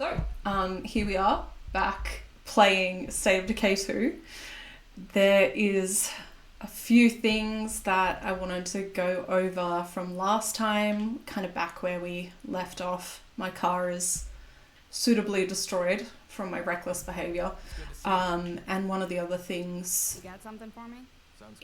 So, here we are, back playing State of Decay 2. There is a few things that I wanted to go over from last time, kind of back where we left off. My car is suitably destroyed from my reckless behaviour. And one of the other things You got something for me?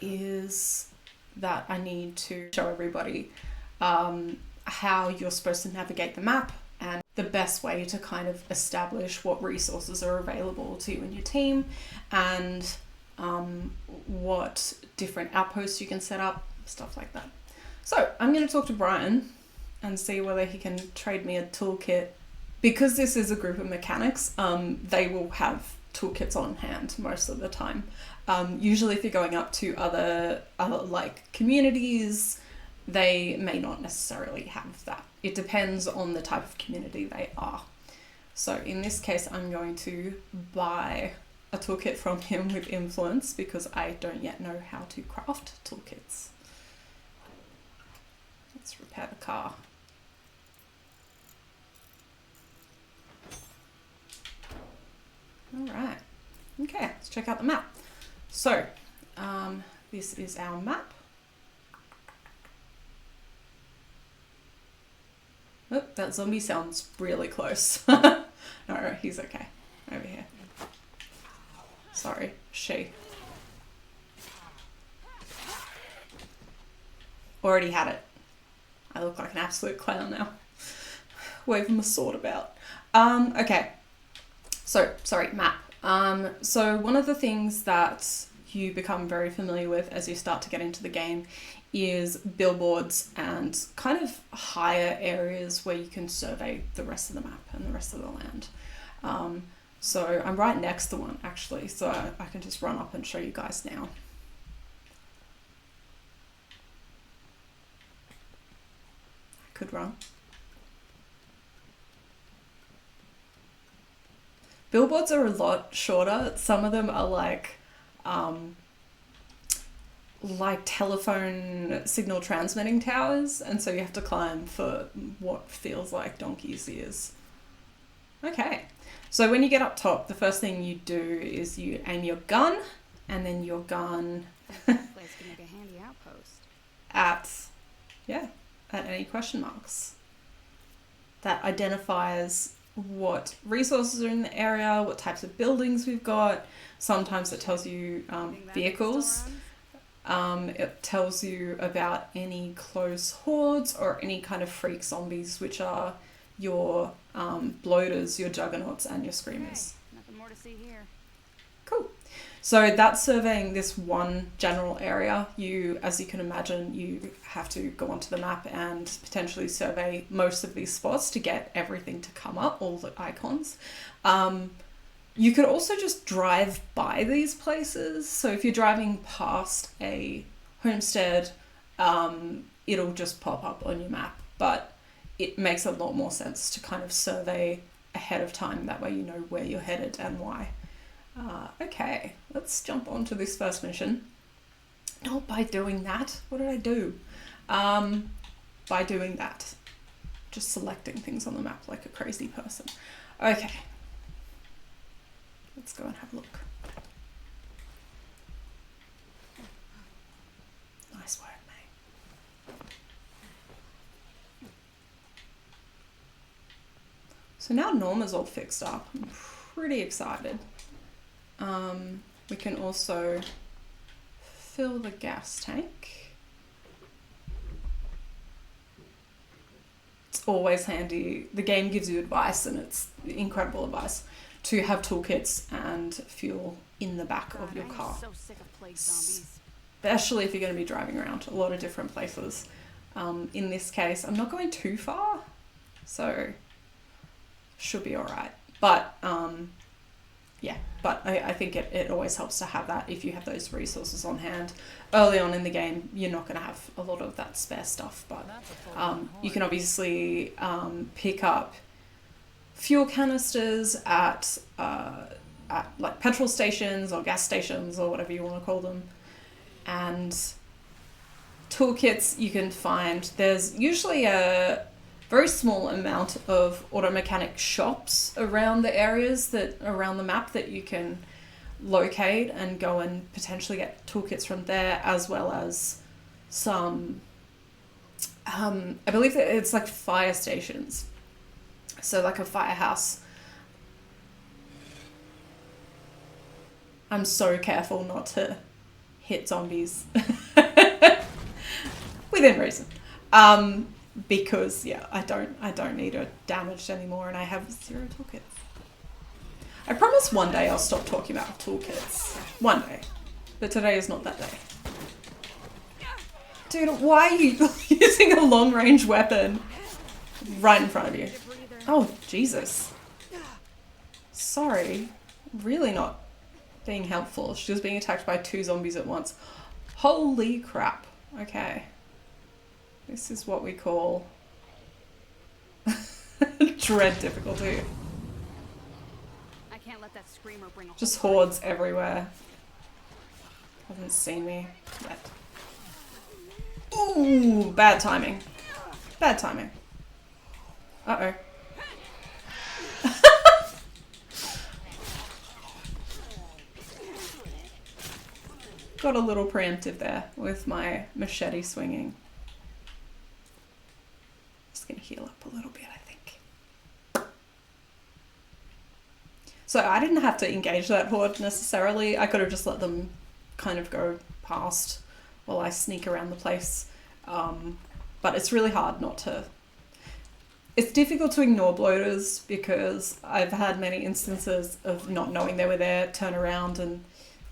is that I need to show everybody how you're supposed to navigate the map and the best way to kind of establish what resources are available to you and your team, and what different outposts you can set up, stuff like that. So I'm going to talk to Brian and see whether he can trade me a toolkit. Because this is a group of mechanics, they will have toolkits on hand most of the time. Usually if you're going up to other like communities, they may not necessarily have that. It depends on the type of community they are. So in this case, I'm going to buy a toolkit from him with influence because I don't yet know how to craft toolkits. Let's repair the car. All right. Okay, let's check out the map. So, this is our map. Oh, that zombie sounds really close. No, he's okay. Over here. Sorry, she. Already had it. I look like an absolute clown now. Waving my sword about. Okay. So, sorry, map. So one of the things that you become very familiar with as you start to get into the game is billboards and kind of higher areas where you can survey the rest of the map and the rest of the land. So I'm right next to one actually, so I can just run up and show you guys now. I could run. Billboards are a lot shorter. Some of them are like telephone signal transmitting towers, and so you have to climb for what feels like donkey's years. Okay, so when you get up top, the first thing you do is you aim your gun, and then your gun Place could make a handy outpost. at any question marks. That identifies what resources are in the area, what types of buildings we've got. Sometimes it tells you vehicles. It tells you about any close hordes or any kind of freak zombies, which are your bloaters, your juggernauts, and your screamers. Okay, nothing more to see here. Cool. So that's surveying this one general area. As you can imagine, you have to go onto the map and potentially survey most of these spots to get everything to come up, all the icons. You could also just drive by these places. So if you're driving past a homestead, it'll just pop up on your map. But it makes a lot more sense to kind of survey ahead of time. That way you know where you're headed and why. Okay, let's jump on to this first mission. Not by doing that. What did I do? By doing that. Just selecting things on the map like a crazy person. Okay. Let's go and have a look. Nice work, mate. So now Norma's all fixed up. I'm pretty excited. We can also fill the gas tank. It's always handy. The game gives you advice, and it's incredible advice, to have toolkits and fuel in the back of your car. So sick of plague zombies. Especially if you're going to be driving around a lot of different places. In this case, I'm not going too far, so should be alright. But yeah, but I think it always helps to have that if you have those resources on hand. Early on in the game, you're not going to have a lot of that spare stuff, but you can obviously pick up fuel canisters at like petrol stations or gas stations or whatever you want to call them. And toolkits you can find. There's usually a very small amount of auto mechanic shops around the areas around the map that you can locate and go and potentially get toolkits from there, as well as some, I believe that it's like fire stations. So like a firehouse. I'm so careful not to hit zombies within reason. Because yeah, I don't need it damaged anymore, and I have 0 toolkits. I promise one day I'll stop talking about toolkits. One day. But today is not that day. Dude, why are you using a long range weapon right in front of you? Oh, Jesus. Sorry. Really not being helpful. She was being attacked by 2 zombies at once. Holy crap. Okay. This is what we call dread difficulty. I can't let that screamer bring a Just hordes everywhere. Hasn't seen me yet. Ooh, bad timing. Bad timing. Uh-oh. Got a little preemptive there with my machete swinging. Just gonna heal up a little bit, I think. So I didn't have to engage that horde necessarily. I could have just let them kind of go past while I sneak around the place. But it's really hard not to. It's difficult to ignore bloaters because I've had many instances of not knowing they were there, turn around and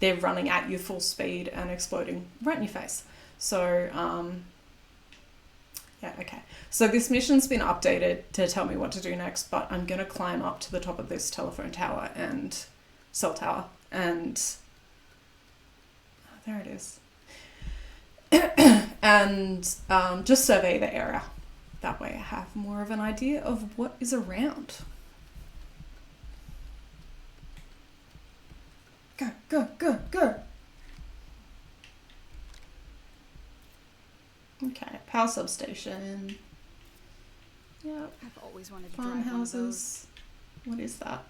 they're running at you full speed and exploding right in your face. So, yeah, okay. So this mission's been updated to tell me what to do next, but I'm going to climb up to the top of this telephone tower and cell tower and... Oh, there it is. And just survey the area. That way I have more of an idea of what is around. Go, go, go, go. Okay, power substation. Yep. I've always wanted to drive one of those. Farmhouses. What is that?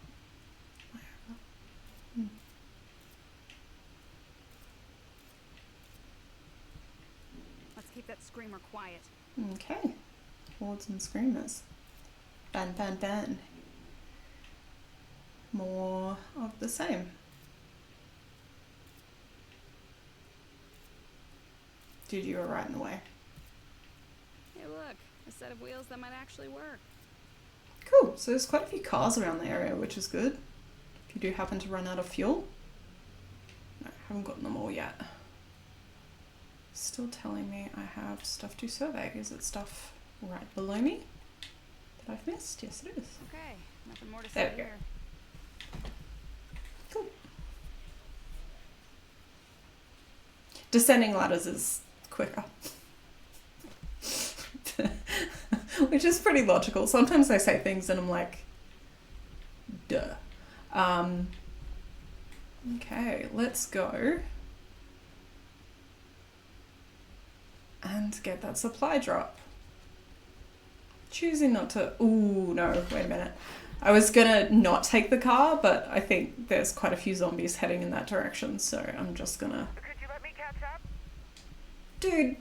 Let's keep that screamer quiet. Okay. Hordes and screamers. Ban, ban, ban. More of the same. Dude, you were right in the way. Hey, look, a set of wheels that might actually work. Cool. So there's quite a few cars around the area, which is good. If you do happen to run out of fuel. No, haven't gotten them all yet. Still telling me I have stuff to survey. Is it stuff right below me that I've missed? Yes, it is. Okay, nothing more to There say we go. here. Cool. Descending ladders is quicker. Which is pretty logical. Sometimes I say things and I'm like, duh. Okay, let's go and get that supply drop. Choosing not to... Ooh, no, wait a minute. I was gonna not take the car, but I think there's quite a few zombies heading in that direction, so I'm just gonna... Could you let me catch up? Dude.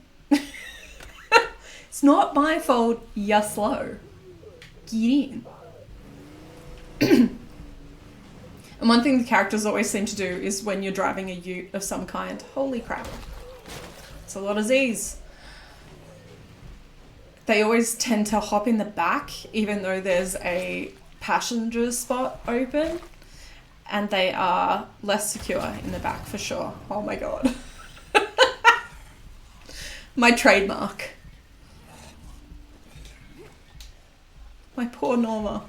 It's not my fault you're slow. Get in. And one thing the characters always seem to do is when you're driving a ute of some kind. Holy crap. It's a lot of Z's. They always tend to hop in the back, even though there's a passenger spot open. And they are less secure in the back for sure. Oh my god. My trademark. My poor Norma.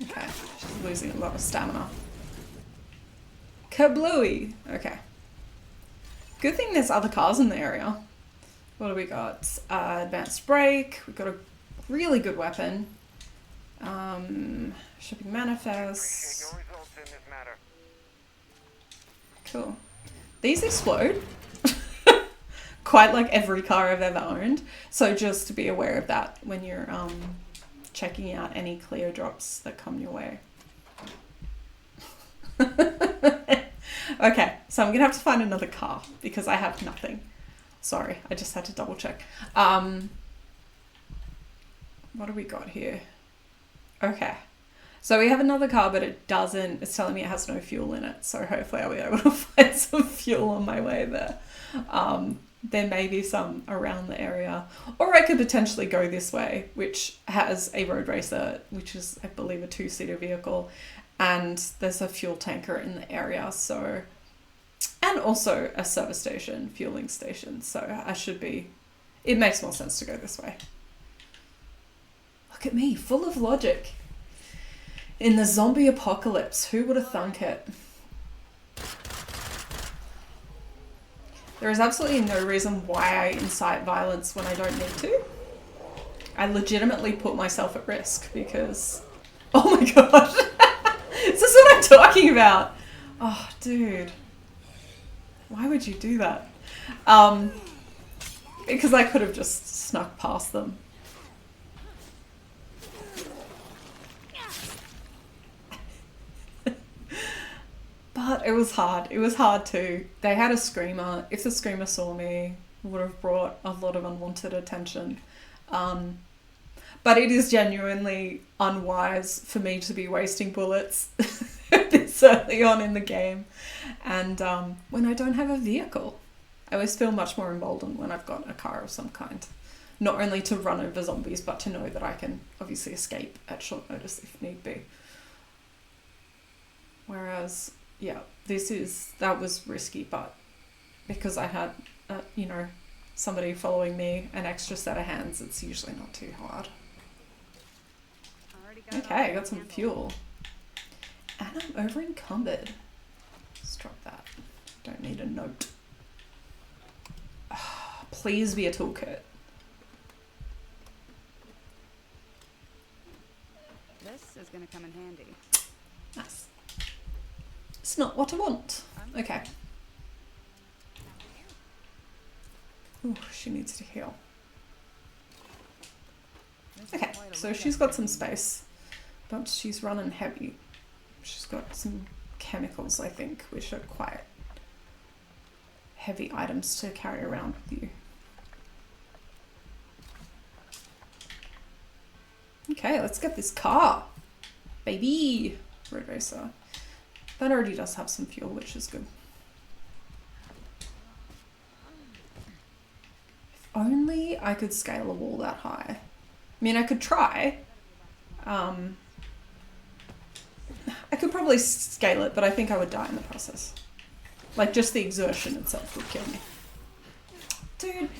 Okay, she's losing a lot of stamina. Kablooey! Okay. Good thing there's other cars in the area. What do we got? Advanced brake. We've got a really good weapon. Shipping manifest. Your results in this matter. Cool. These explode quite like every car I've ever owned. So just to be aware of that when you're checking out any clear drops that come your way. Okay, so I'm gonna have to find another car because I have nothing. Sorry, I just had to double check. What do we got here? Okay, so we have another car, but it's telling me it has no fuel in it. So hopefully I'll be able to find some fuel on my way there. There may be some around the area, or I could potentially go this way, which has a road racer, which is, I believe, a 2-seater vehicle, and there's a fuel tanker in the area, so, and also a service station, fueling station, so it makes more sense to go this way. Look at me, full of logic. In the zombie apocalypse, who would have thunk it? There is absolutely no reason why I incite violence when I don't need to. I legitimately put myself at risk because... Oh my god! Is this what I'm talking about? Oh, dude. Why would you do that? Because I could have just snuck past them. But it was hard. It was hard too. They had a screamer. If the screamer saw me, it would have brought a lot of unwanted attention. But it is genuinely unwise for me to be wasting bullets this early on in the game. And when I don't have a vehicle, I always feel much more emboldened when I've got a car of some kind. Not only to run over zombies, but to know that I can obviously escape at short notice if need be. Whereas... yeah, that was risky, but because I had, somebody following me, an extra set of hands, it's usually not too hard. Okay, I got some fuel. And I'm over encumbered. Let's drop that. Don't need a note. Please be a toolkit. This is going to come in handy. Nice. It's not what I want. Okay. Ooh, she needs to heal. Okay, so she's got some space, but she's running heavy. She's got some chemicals, I think, which are quite heavy items to carry around with you. Okay, let's get this car. Baby! Road racer. That already does have some fuel, which is good. If only I could scale a wall that high. I mean, I could try. I could probably scale it, but I think I would die in the process. Like, just the exertion itself would kill me. Dude,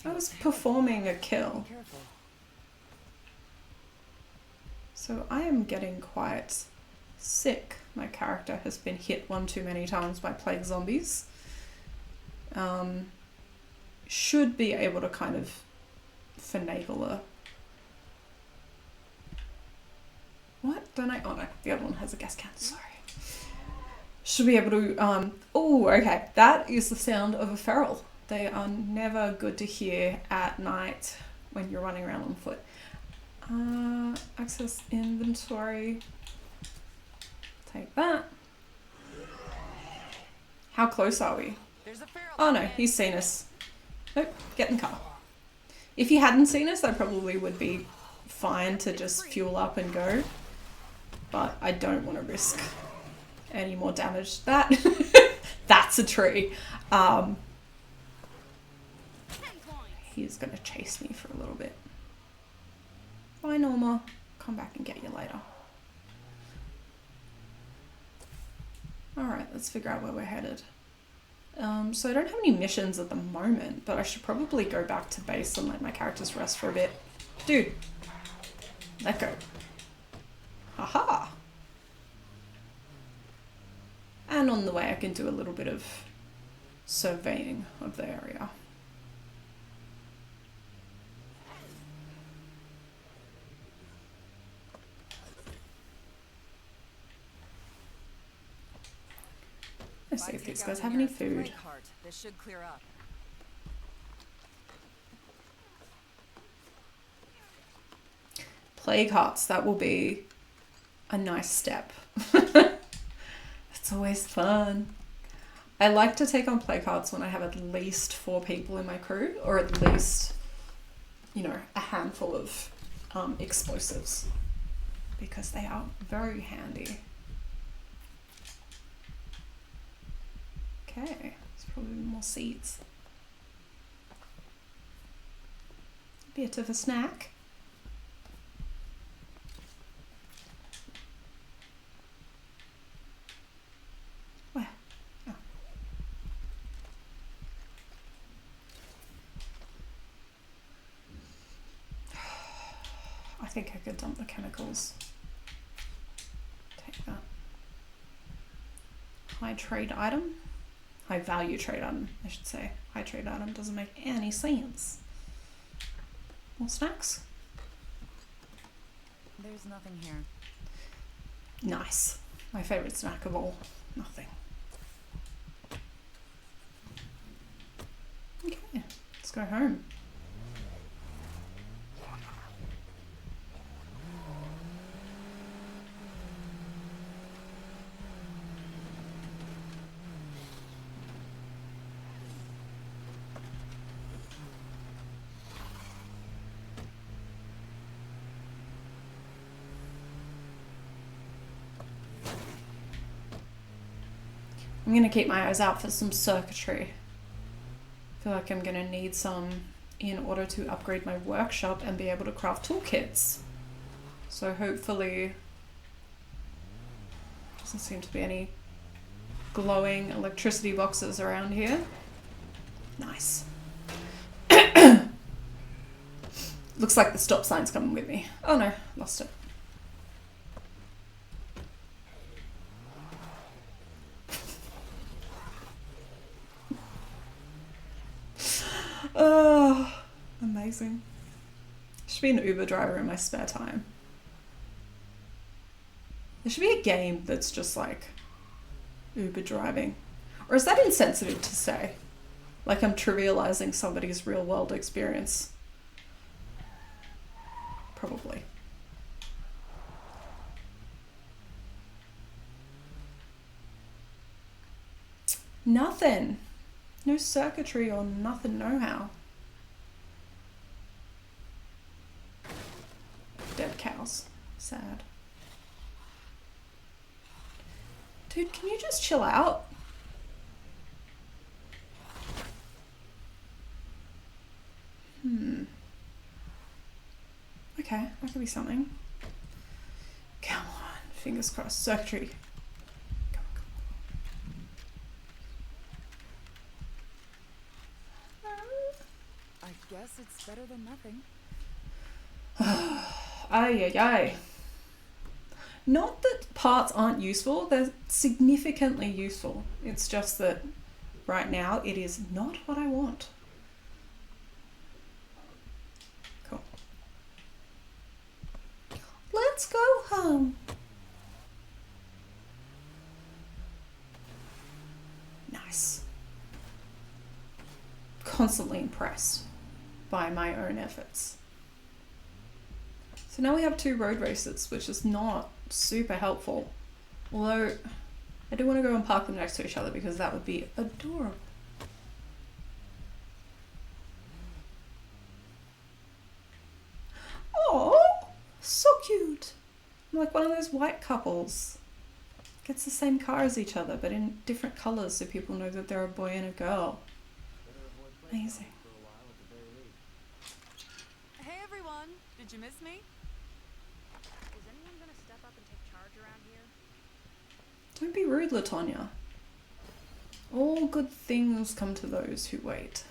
I was performing a kill. So I am getting quite sick. My character has been hit one too many times by plague zombies. Should be able to kind of finagle her. What? Don't I? Oh no, the other one has a gas can, sorry. Should be able to, oh, okay. That is the sound of a feral. They are never good to hear at night when you're running around on foot. Access inventory. Take that. How close are we? Oh no, he's seen us. Nope, get in the car. If he hadn't seen us, I probably would be fine to just fuel up and go. But I don't want to risk any more damage. That's a tree. He's going to chase me for a little bit. Bye, Norma. Come back and get you later. Alright, let's figure out where we're headed. So I don't have any missions at the moment, but I should probably go back to base and let my characters rest for a bit. Dude, let go. Haha! And on the way I can do a little bit of surveying of the area. Let's see if these guys have any food. This should clear up. Plague hearts, that will be a nice step. It's always fun. I like to take on plague hearts when I have at least 4 people in my crew, or at least, you know, a handful of explosives, because they are very handy. Okay, there's probably more seeds. Bit of a snack. Where? Oh. I think I could dump the chemicals. Take that. High trade item. High value trade item, I should say. High trade item doesn't make any sense. More snacks? There's nothing here. Nice. My favourite snack of all. Nothing. Okay, let's go home. I'm going to keep my eyes out for some circuitry. I feel like I'm going to need some in order to upgrade my workshop and be able to craft toolkits. So hopefully, doesn't seem to be any glowing electricity boxes around here. Nice. Looks like the stop sign's coming with me. Oh no, lost it. Oh, amazing. Should be an Uber driver in my spare time. There should be a game that's just like Uber driving. Or is that insensitive to say? Like I'm trivializing somebody's real world experience. Probably. Nothing. No circuitry or nothing know-how. Dead cows. Sad. Dude, can you just chill out? Okay, that could be something. Come on, fingers crossed. Circuitry. Come on. I guess it's better than nothing. Ay, ay, ay. Not that parts aren't useful, they're significantly useful. It's just that right now it is not what I want. Cool. Let's go home. Nice. Constantly impressed by my own efforts. So now we have 2 road races, which is not super helpful. Although, I do want to go and park them next to each other because that would be adorable. Oh, so cute. I'm like one of those white couples. Gets the same car as each other, but in different colors so people know that they're a boy and a girl. Amazing. Hey everyone, did you miss me? Is anyone gonna step up and take charge around here? Don't be rude, Latonia. All good things come to those who wait.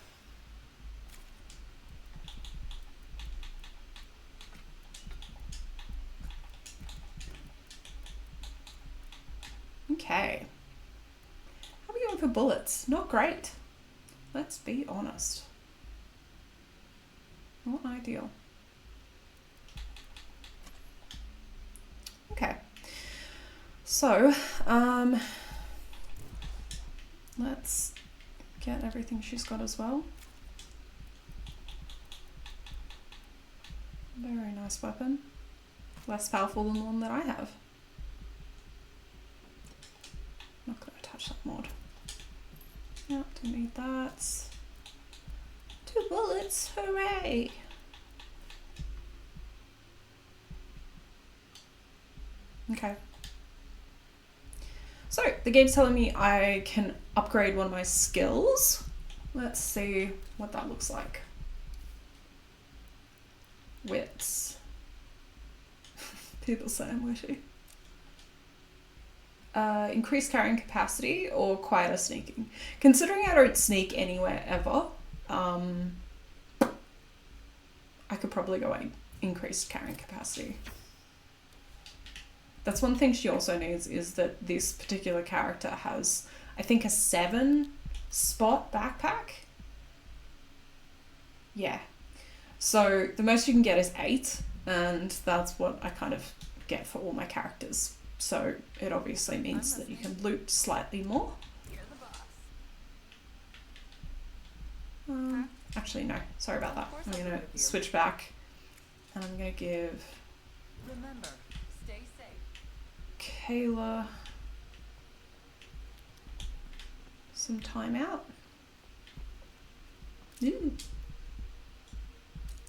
Okay. How are we going for bullets? Not great. Let's be honest. Not ideal. Okay. So, let's get everything she's got as well. Very nice weapon. less powerful than the one that I have. Not gonna touch that mod. No, don't need that. 2 bullets, hooray! Okay. So, the game's telling me I can upgrade one of my skills. Let's see what that looks like. Wits. People say I'm witty. Increased carrying capacity or quieter sneaking. Considering I don't sneak anywhere ever, I could probably go increased carrying capacity. That's one thing she also needs, is that this particular character has, I think, a 7 spot backpack. Yeah. So the most you can get is 8, and that's what I kind of get for all my characters. So it obviously means that you can loot slightly more. You're the boss. Actually, no. Sorry about that. I'm going to switch back, and I'm going to give Remember, stay safe. Kayla some time out. Ooh.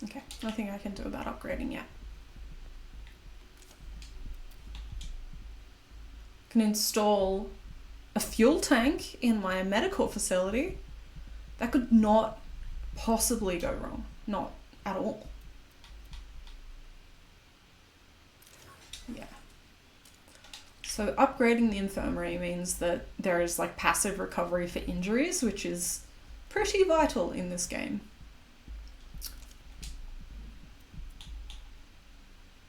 Okay, nothing I can do about upgrading yet. Can install a fuel tank in my medical facility. That could not possibly go wrong. Not at all. Yeah. So upgrading the infirmary means that there is like passive recovery for injuries, which is pretty vital in this game.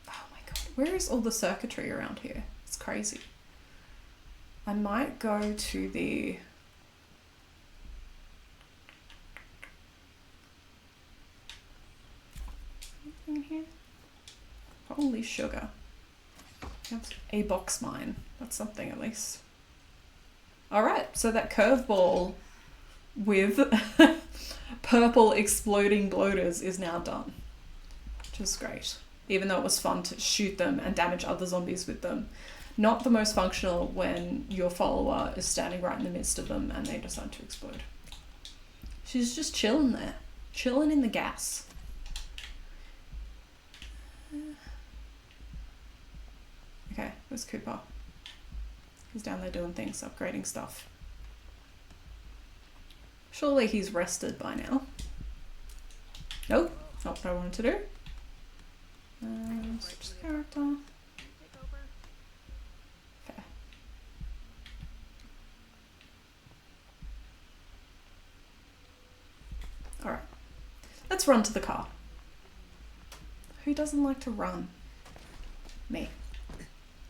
Oh my god, where is all the circuitry around here? It's crazy. I might go to the... Anything in here? Holy sugar. That's a box mine. That's something at least. Alright, so that curveball with purple exploding bloaters is now done. Which is great. Even though it was fun to shoot them and damage other zombies with them. Not the most functional when your follower is standing right in the midst of them and they decide to explode. She's just chilling there. Chilling in the gas. Okay, where's Cooper? He's down there doing things, upgrading stuff. Surely he's rested by now. Nope, not what I wanted to do. Switch the character. Fair. Alright, let's run to the car. Who doesn't like to run? Me.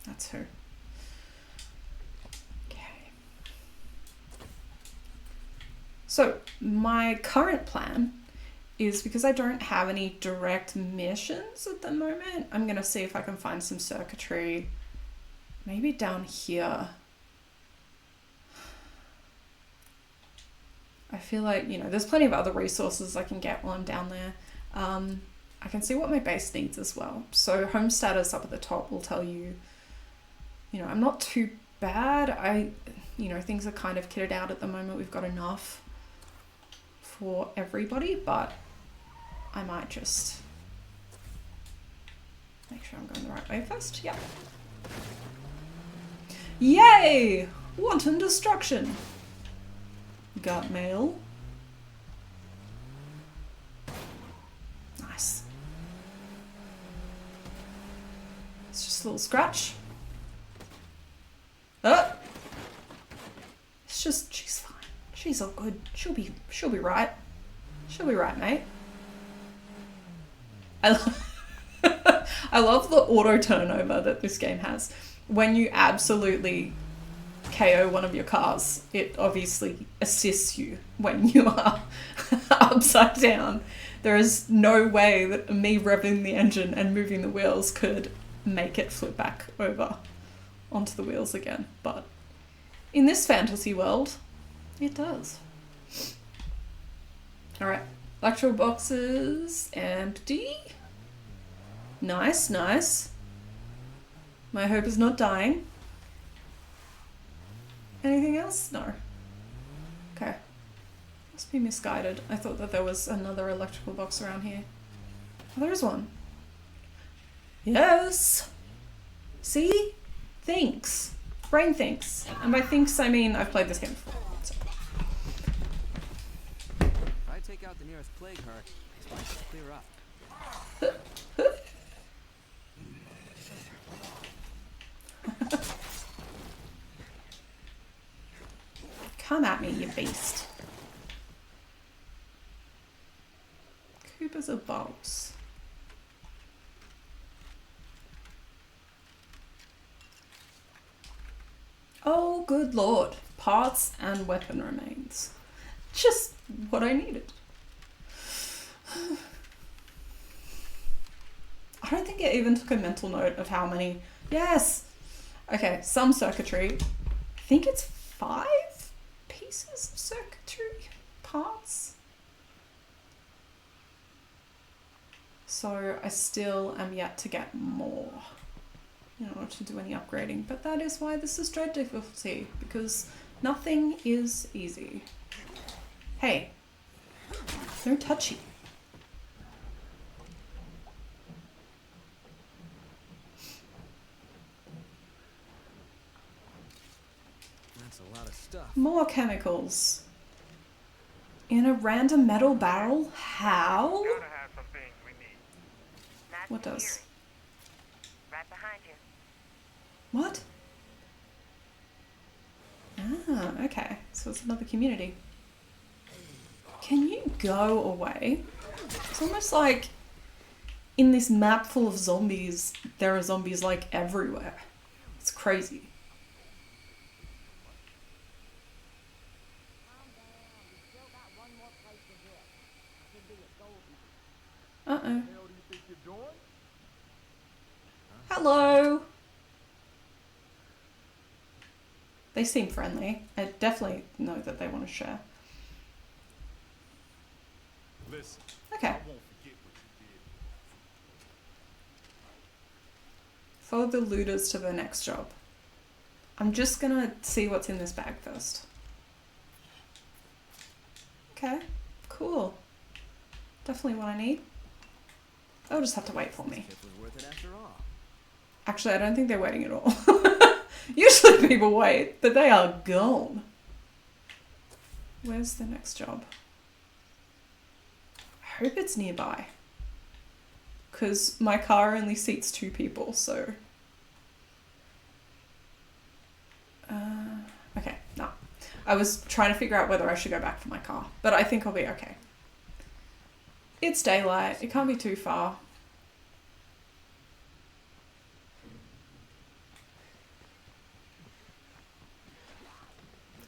That's who. Okay. So, my current plan is, because I don't have any direct missions at the moment, I'm going to see if I can find some circuitry. Maybe down here. I feel like, you know, there's plenty of other resources I can get while I'm down there. I can see what my base needs as well. So home status up at the top will tell you, you know, I'm not too bad. You know, things are kind of kitted out at the moment. We've got enough for everybody, but I might just make sure I'm going the right way first. Yep. Yay! Wanton destruction. Got mail. Nice. It's just a little scratch. Oh! It's just, she's fine. She's all good. She'll be right. She'll be right, mate. I love the auto turnover that this game has. When you absolutely KO one of your cars, it obviously assists you when you are upside down. There is no way that me revving the engine and moving the wheels could make it flip back over onto the wheels again. But in this fantasy world, it does. Alright, electro boxes empty. Nice, nice. My hope is not dying. Anything else? No. Okay. Must be misguided. I thought that there was another electrical box around here. Oh, there is one. Yes! See? Thinks. Brain thinks. And by thinks, I mean I've played this game before. So. If I take out the nearest plague heart, it's going to clear up. Come at me, you beast. Coopers of bulbs. Oh, good lord. Parts and weapon remains. Just what I needed. I don't think it even took a mental note of how many. Yes! Okay, some circuitry. I think it's 5 pieces of circuitry parts. So I still am yet to get more in order to do any upgrading, but that is why this is dread difficulty, because nothing is easy. Hey, no touchy. That's a lot of stuff. More chemicals. In a random metal barrel? How? Gotta have some things we need. Not What does? security. Right behind you. What? Ah, okay. So it's another community. Can you go away? It's almost like in this map full of zombies, there are zombies like everywhere. It's crazy. Uh-oh. Hello! They seem friendly. I definitely know that they want to share. Listen, Okay. I won't forget what you did. Follow the looters to the next job. I'm just gonna see what's in this bag first. Okay, cool. Definitely what I need. They'll just have to wait for me. It was worth it after all. Actually, I don't think they're waiting at all. Usually people wait, but they are gone. Where's the next job? I hope it's nearby. Because my car only seats 2 people, so... okay, no. I was trying to figure out whether I should go back for my car, but I think I'll be okay. It's daylight, it can't be too far.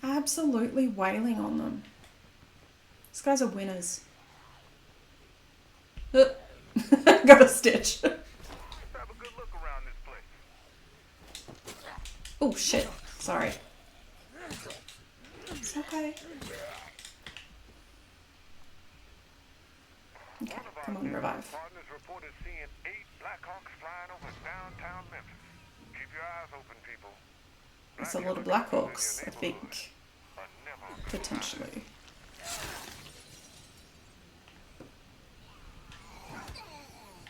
Absolutely wailing on them. These guys are winners. Got a stitch. Let's have a good look around this place. Oh shit, sorry. It's okay. Okay, One of our come on, network revive. partners reported seeing 8 Blackhawks flying over downtown Memphis. Keep your eyes open, people. That's a lot of Black Blackhawks, I killers in your think. neighborhood are never a good sign. Potentially.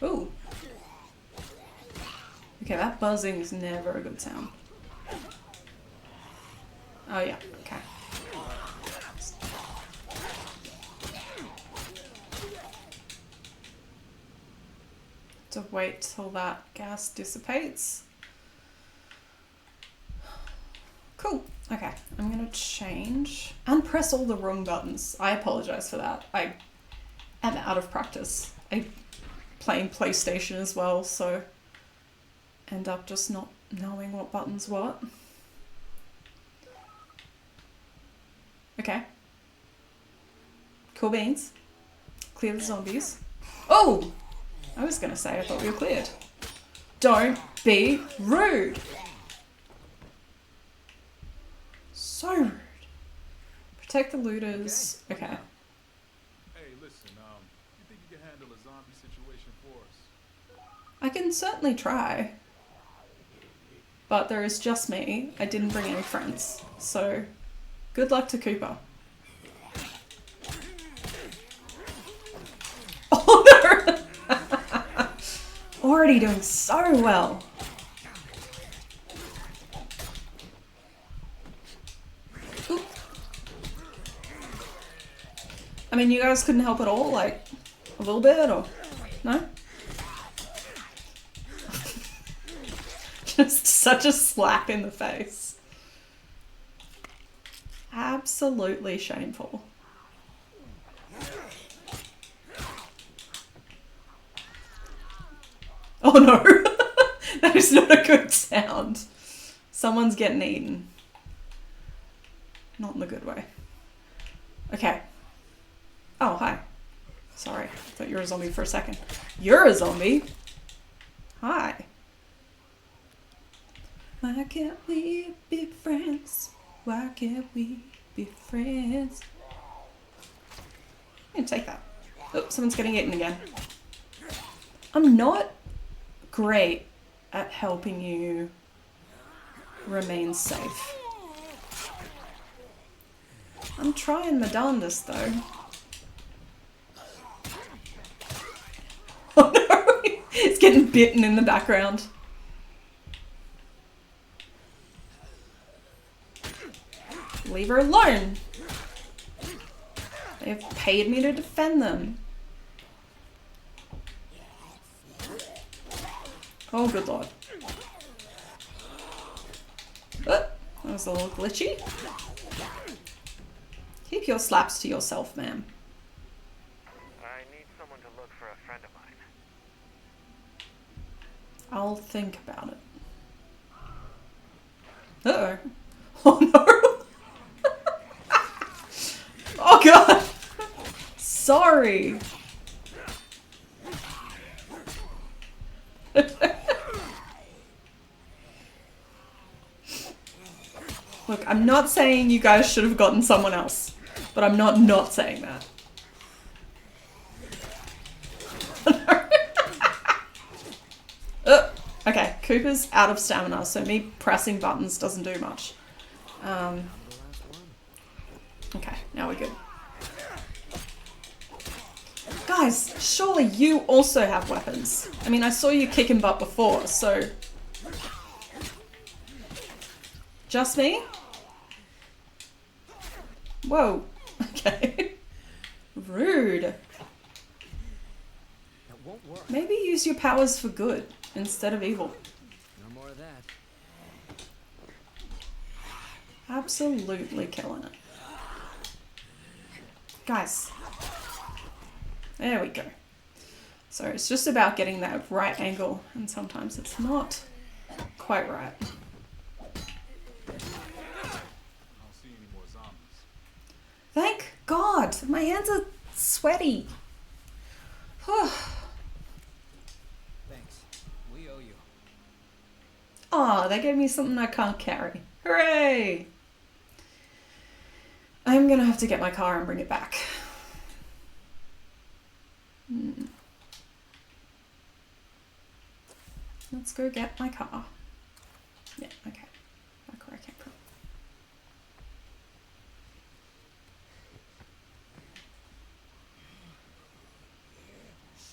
Ooh. Okay, that buzzing is never a good sound. Oh yeah, okay. To wait till that gas dissipates. Cool. Okay, I'm gonna change and press all the wrong buttons. I apologize for that. I am out of practice. I playing PlayStation as well, so end up just not knowing what buttons what. Okay. Cool beans. Clear the zombies. Oh! I was gonna say I thought we were cleared. Don't be rude! So rude. Protect the looters. Okay. Hey, listen, you think you can handle a zombie situation for us? I can certainly try. but there is just me. I didn't bring any friends, so good luck to Cooper. Oh no! Already doing so well. Oop. I mean, you guys couldn't help at all, like, a little bit, or no? Just such a slap in the face. Absolutely shameful. Oh no, that is not a good sound. Someone's getting eaten. Not in the good way. Okay. Oh, hi. Sorry, I thought you were a zombie for a second. You're a zombie? Hi. Why can't we be friends? Why can't we be friends? I'm gonna take that. Oh, someone's getting eaten again. I'm not great at helping you remain safe. I'm trying my darndest though. Oh no! It's getting bitten in the background. Leave her alone. They've paid me to defend them. Oh, good lord. Oh, that was a little glitchy. Keep your slaps to yourself, ma'am. I need someone to look for a friend of mine. I'll think about it. Uh-oh. Oh no! Oh god! Sorry! Look, I'm not saying you guys should have gotten someone else, but I'm not saying that. Okay, Cooper's out of stamina, so me pressing buttons doesn't do much. Okay, now we're good. Guys, surely you also have weapons. I mean, I saw you kicking butt before, so... Just me? Whoa. Okay. Rude. That won't work. Maybe use your powers for good instead of evil. No more of that. Absolutely killing it. Guys. There we go. So it's just about getting that right angle, and sometimes it's not quite right. I don't see any more zombies. Thank God! My hands are sweaty. Thanks. We owe you. Oh, they gave me something I can't carry. Hooray! I'm gonna have to get my car and bring it back. Let's go get my car. Yeah, okay. Back where I came from.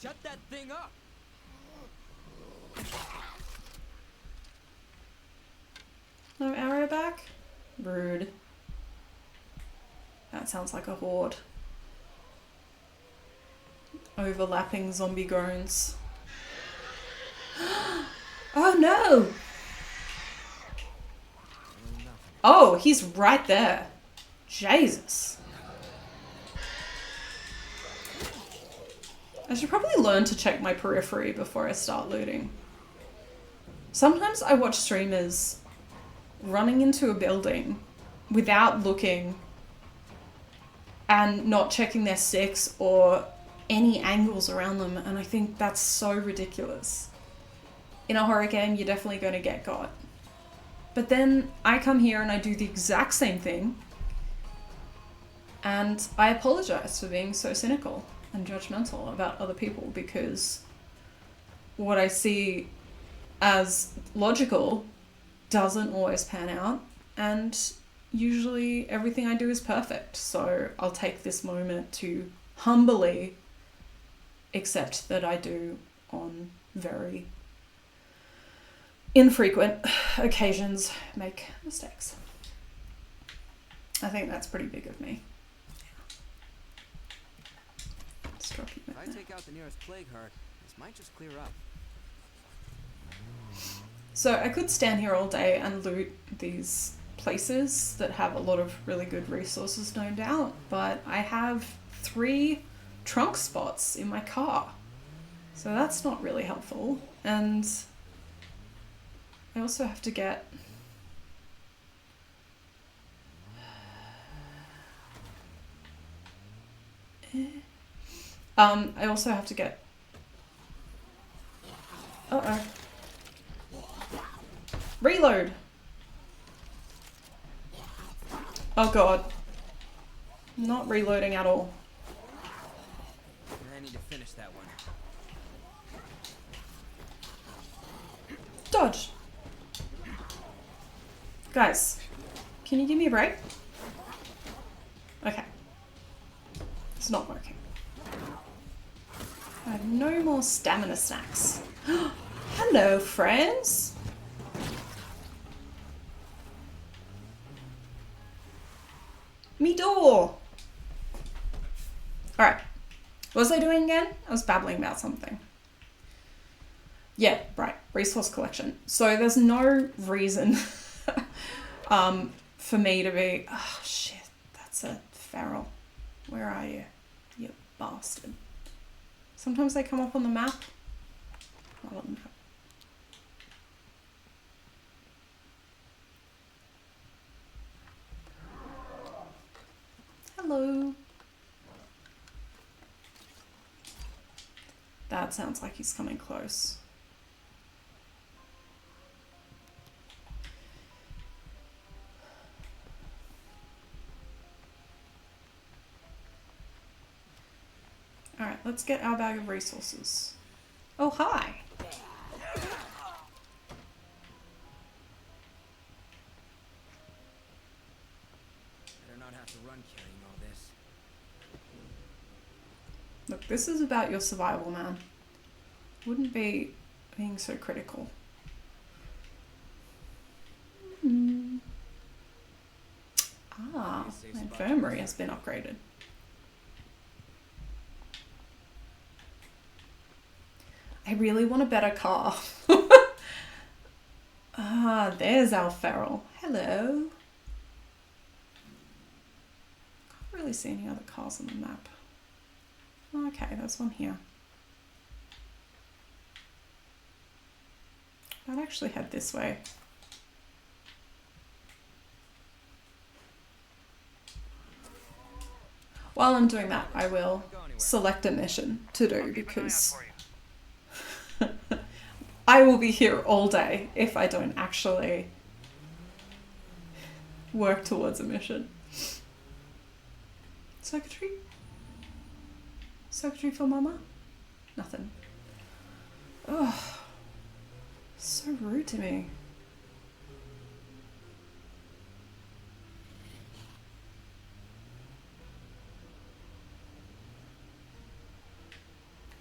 Shut that thing up! No arrow back? Rude. That sounds like a horde. Overlapping zombie groans. Oh no! Oh, he's right there. Jesus. I should probably learn to check my periphery before I start looting. Sometimes I watch streamers running into a building without looking and not checking their sticks or any angles around them, and I think that's so ridiculous. In a horror game, you're definitely going to get got. But then I come here and I do the exact same thing, and I apologize for being so cynical and judgmental about other people, because what I see as logical doesn't always pan out, and usually everything I do is perfect. So I'll take this moment to humbly accept that I do on very infrequent occasions make mistakes. I think that's pretty big of me. Let's drop you in If I there. take out the nearest plague heart, this might just clear up. So I could stand here all day and loot these places that have a lot of really good resources, no doubt, but I have 3 trunk spots in my car. So that's not really helpful. And I also have to get... I also have to get... Uh-oh. Reload! Oh god. Not reloading at all. I need to finish that one. Dodge! Guys, can you give me a break? Okay. It's not working. I have no more stamina snacks. Hello, friends! Me door! Alright. What was I doing again? I was babbling about something. Yeah, right. Resource collection. So there's no reason for me to be... Oh, shit. That's a feral. Where are you? You bastard. Sometimes they come up on the map. Not on the map. Hello. That sounds like he's coming close. Alright, let's get our bag of resources. Oh, hi! Better not have to run carrying all this. Look, this is about your survival, man. Wouldn't be being so critical. Ah, my infirmary has been upgraded. I really want a better car. Ah, there's our feral. Hello. Can't really see any other cars on the map. Okay, there's one here. I'd actually head this way. While I'm doing that, I will select a mission to do because I will be here all day if I don't actually work towards a mission. Secretary? Secretary for Mama? Nothing. Ugh. So rude to me.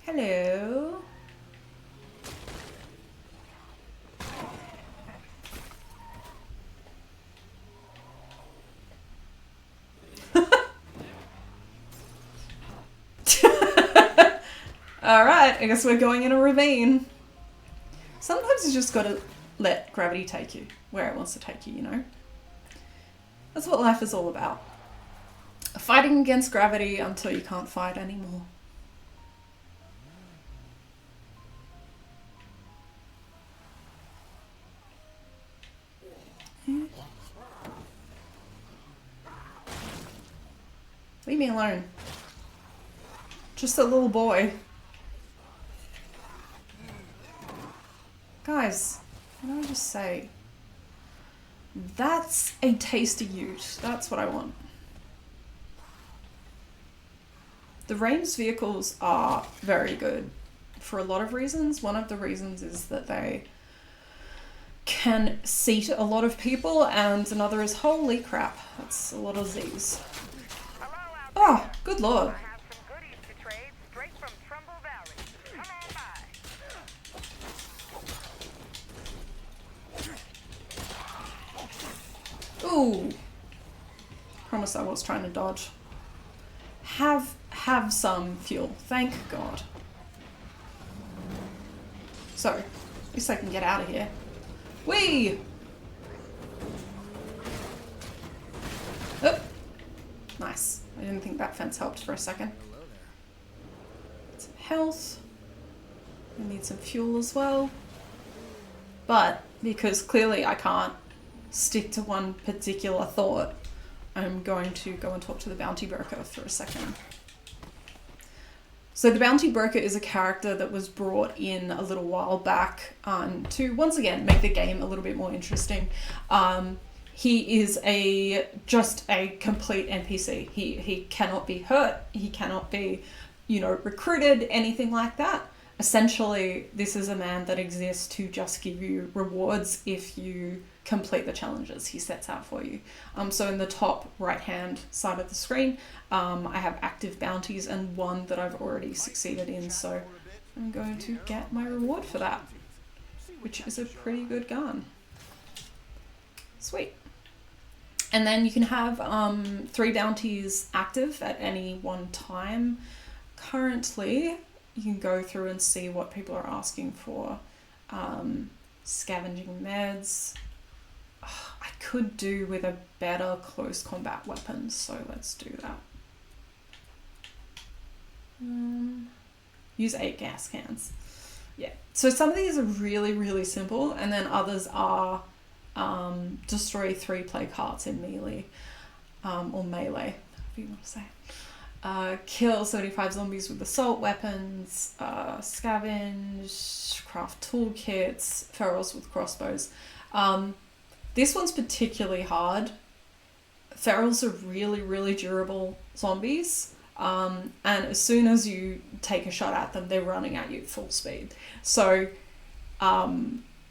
Hello. Alright, I guess we're going in a ravine. Sometimes you just gotta let gravity take you where it wants to take you, you know? That's what life is all about. Fighting against gravity until you can't fight anymore. Leave me alone. Just a little boy. Guys, what did I just say? That's a tasty ute. That's what I want. The ranged vehicles are very good for a lot of reasons. One of the reasons is that they can seat a lot of people, and another is holy crap, that's a lot of Z's. Oh, good lord. I have some goodies to trade straight from Trumbull Valley. Come on by. Ooh. Promise I was trying to dodge. Have some fuel, thank God. So, at least I can get out of here. Whee! Oh, nice. I didn't think that fence helped for a second. Some health. I need some fuel as well. But, because clearly I can't stick to one particular thought, I'm going to go and talk to the bounty broker for a second. So the bounty broker is a character that was brought in a little while back to once again make the game a little bit more interesting. He is just a complete NPC. He cannot be hurt. He cannot be, recruited, anything like that. Essentially, this is a man that exists to just give you rewards if you complete the challenges he sets out for you. So in the top right hand side of the screen, I have active bounties and one that I've already succeeded in, so I'm going to get my reward for that, which is a pretty good gun. Sweet. And then you can have 3 bounties active at any one time. Currently, you can go through and see what people are asking for. Scavenging meds. I could do with a better close combat weapon, so let's do that. Use 8 gas cans. Yeah, so some of these are really, really simple, and then others are destroy 3 plague hearts in melee, or melee, if you want to say it. Kill 75 zombies with assault weapons, scavenge, craft toolkits, ferals with crossbows. This one's particularly hard. Ferals are really, really durable zombies, and as soon as you take a shot at them, they're running at you at full speed. So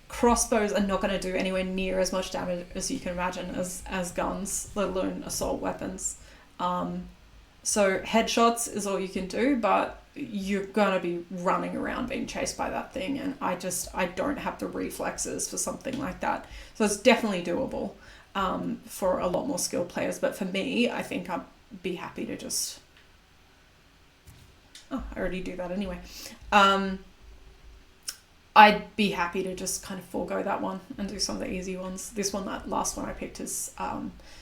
crossbows are not going to do anywhere near as much damage as you can imagine as guns, let alone assault weapons. So headshots is all you can do, but you're going to be running around being chased by that thing, and I don't have the reflexes for something like that. So it's definitely doable for a lot more skilled players, but for me, I think I'd be happy to just... Oh, I already do that anyway. I'd be happy to just kind of forego that one and do some of the easy ones. This one, that last one I picked is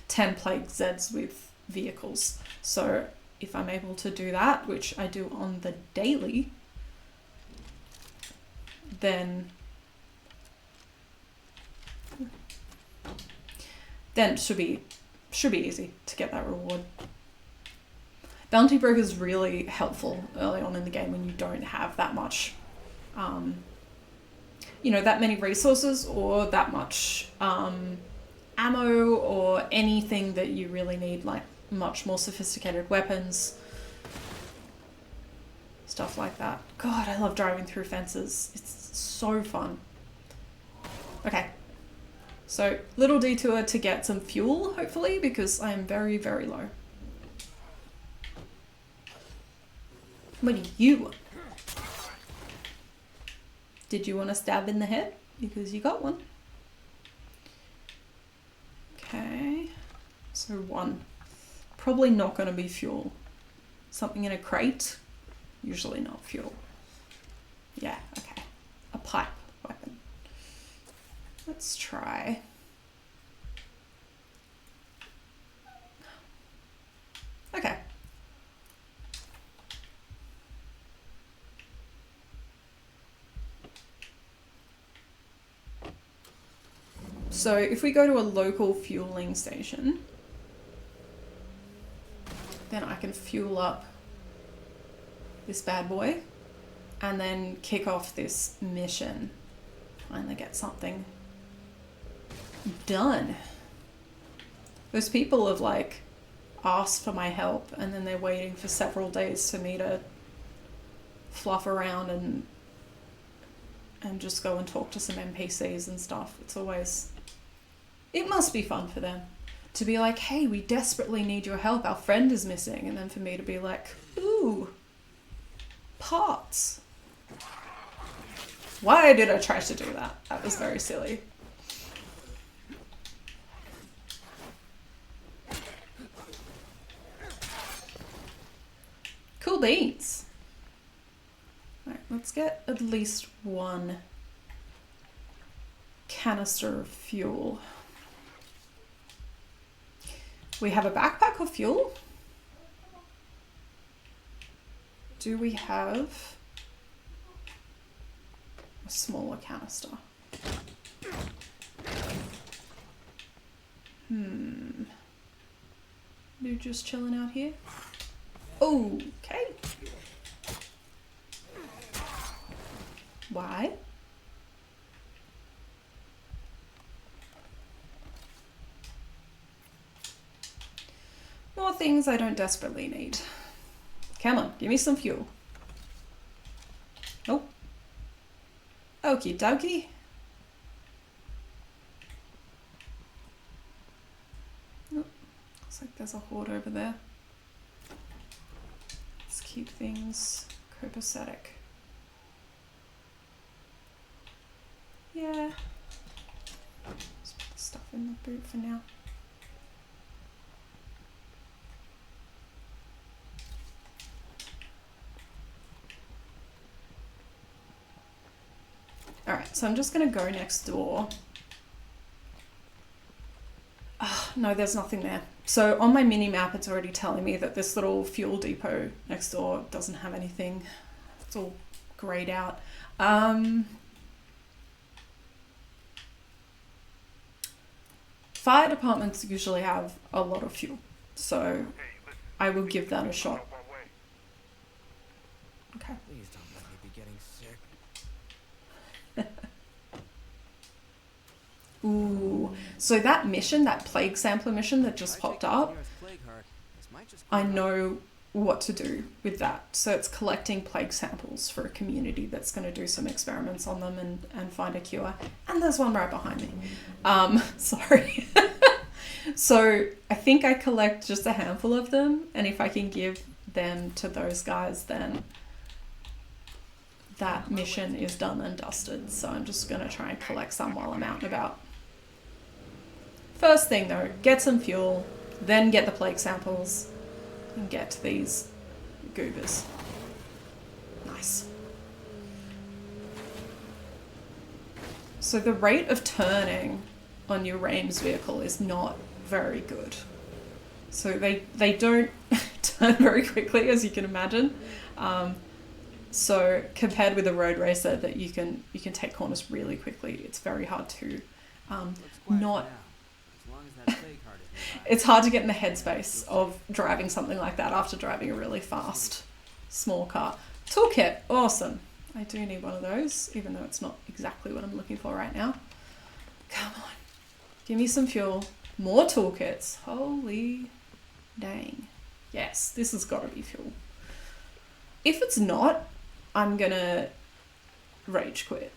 10 plague Zeds with vehicles. So if I'm able to do that, which I do on the daily, then it should be easy to get that reward. Bounty Broker is really helpful early on in the game when you don't have that much, that many resources or that much ammo or anything that you really need, like much more sophisticated weapons, stuff like that. God, I love driving through fences. It's so fun. Okay, so little detour to get some fuel, hopefully, because I am very, very low. What do you want? Did you want to stab in the head? Because you got one. Okay, so 1. Probably not going to be fuel. Something in a crate? Usually not fuel. Yeah, okay. A pipe weapon. Let's try. Okay. So if we go to a local fueling station, then I can fuel up this bad boy and then kick off this mission. Finally get something done. Those people have like asked for my help and then they're waiting for several days for me to fluff around and and just go and talk to some NPCs and stuff. It must be fun for them to be like, hey, we desperately need your help, our friend is missing, and then for me to be like, ooh, parts. Why did I try to do that? That was very silly. Cool beans. Right, let's get at least one canister of fuel. We have a backpack of fuel. Do we have a smaller canister? You're just chilling out here? Okay. Why? More things I don't desperately need. Come on, give me some fuel. Nope. Okie dokie. Nope. Looks like there's a horde over there. Let's keep things copacetic. Yeah. Let's put the stuff in the boot for now. Alright, so I'm just going to go next door. No, there's nothing there. So on my mini map, it's already telling me that this little fuel depot next door doesn't have anything. It's all grayed out. Fire departments usually have a lot of fuel, so I will give that a shot. Okay. Please don't let me be getting sick. Ooh, so that mission, that plague sampler mission that just popped up, I know what to do with that. So it's collecting plague samples for a community that's going to do some experiments on them and find a cure. And there's one right behind me. Sorry. So I think I collect just a handful of them, and if I can give them to those guys, then that mission is done and dusted. So I'm just going to try and collect some while I'm out and about. First thing though, get some fuel, then get the plague samples, and get these goobers. Nice. So the rate of turning on your Rames vehicle is not very good. So they don't turn very quickly, as you can imagine. So compared with a road racer that you can take corners really quickly, it's very hard to not. It's hard to get in the headspace of driving something like that after driving a really fast small car. Toolkit, awesome. I do need one of those, even though it's not exactly what I'm looking for right now. Come on, give me some fuel. More toolkits. Holy dang. Yes, this has got to be fuel. If it's not, I'm gonna rage quit.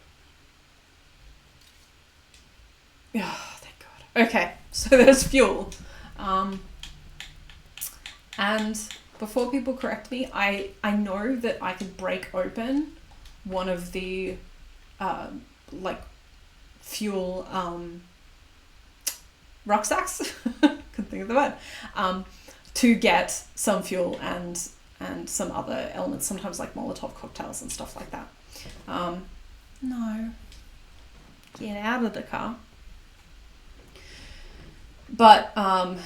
Oh, thank God. Okay, so there's fuel. And before people correct me, I know that I could break open one of the like fuel rucksacks. Couldn't think of the word. To get some fuel and some other elements, sometimes like Molotov cocktails and stuff like that. No. Get out of the car. But I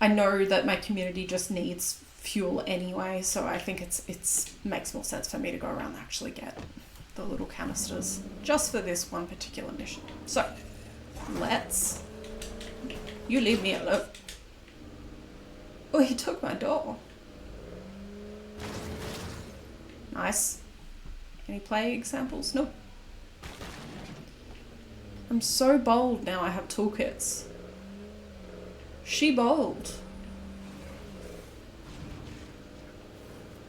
know that my community just needs fuel anyway, so I think it's makes more sense for me to go around and actually get the little canisters just for this one particular mission. So you leave me alone. Oh, he took my door. Nice. Any plague samples? Nope. I'm so bold now I have toolkits. She bold.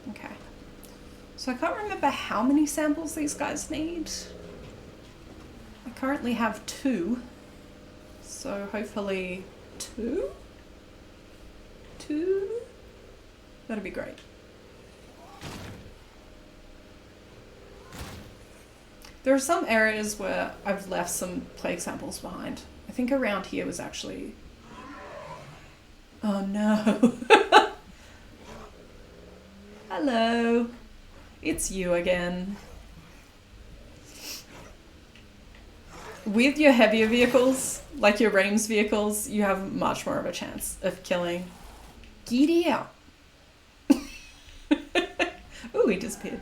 Okay. So I can't remember how many samples these guys need. I currently have 2. So hopefully 2? 2? That'd be great. There are some areas where I've left some plague samples behind. I think around here was actually... Oh no. Hello. It's you again. With your heavier vehicles, like your Reims vehicles, you have much more of a chance of killing. Giddy out. Ooh, he disappeared.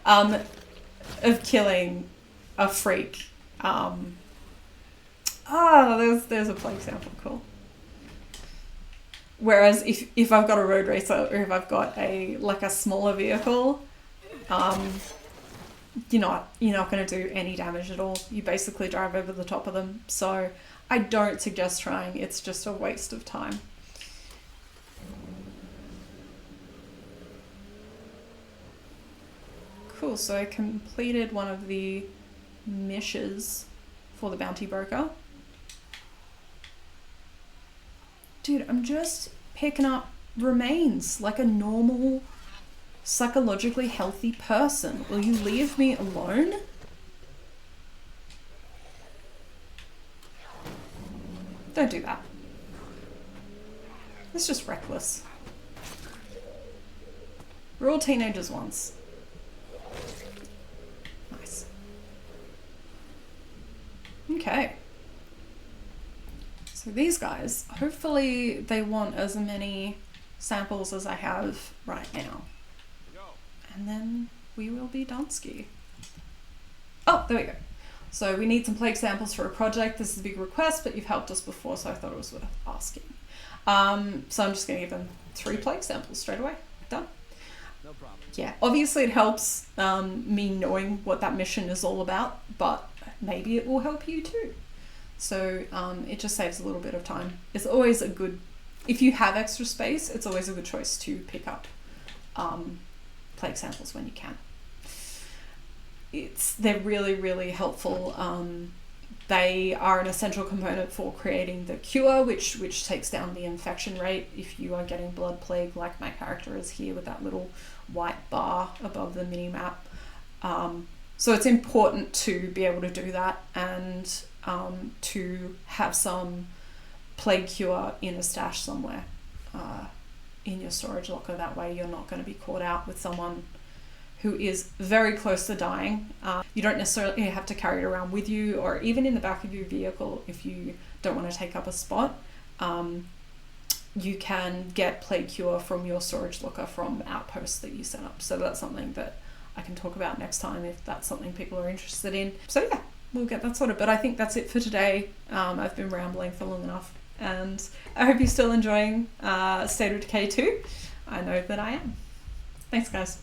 Of killing a freak. There's a plague sample, cool. Whereas if I've got a road racer or if I've got a smaller vehicle, you're not going to do any damage at all. You basically drive over the top of them. So I don't suggest trying. It's just a waste of time. Cool, so I completed one of the missions for the bounty broker. Dude, I'm just picking up remains like a normal, psychologically healthy person. Will you leave me alone? Don't do that. It's just reckless. We're all teenagers once. Nice. Okay. So these guys, hopefully they want as many samples as I have right now. And then we will be done ski. Oh, there we go. So we need some plague samples for a project. This is a big request, but you've helped us before, so I thought it was worth asking. So I'm just going to give them 3 plague samples straight away. Done. No problem. Yeah, obviously it helps me knowing what that mission is all about, but maybe it will help you too. So it just saves a little bit of time. It's always a good, if you have extra space, it's always a good choice to pick up plague samples when you can. They're really, really helpful. They are an essential component for creating the cure, which takes down the infection rate if you are getting blood plague, like my character is here with that little white bar above the mini map. So it's important to be able to do that and to have some plague cure in a stash somewhere in your storage locker. That way you're not going to be caught out with someone who is very close to dying. You don't necessarily have to carry it around with you, or even in the back of your vehicle if you don't want to take up a spot. You can get plague cure from your storage locker from outposts that you set up. So that's something that I can talk about next time if that's something people are interested in. So yeah, we'll get that sorted. But I think that's it for today. I've been rambling for long enough, and I hope you're still enjoying State of Decay 2. I know that I am. Thanks, guys.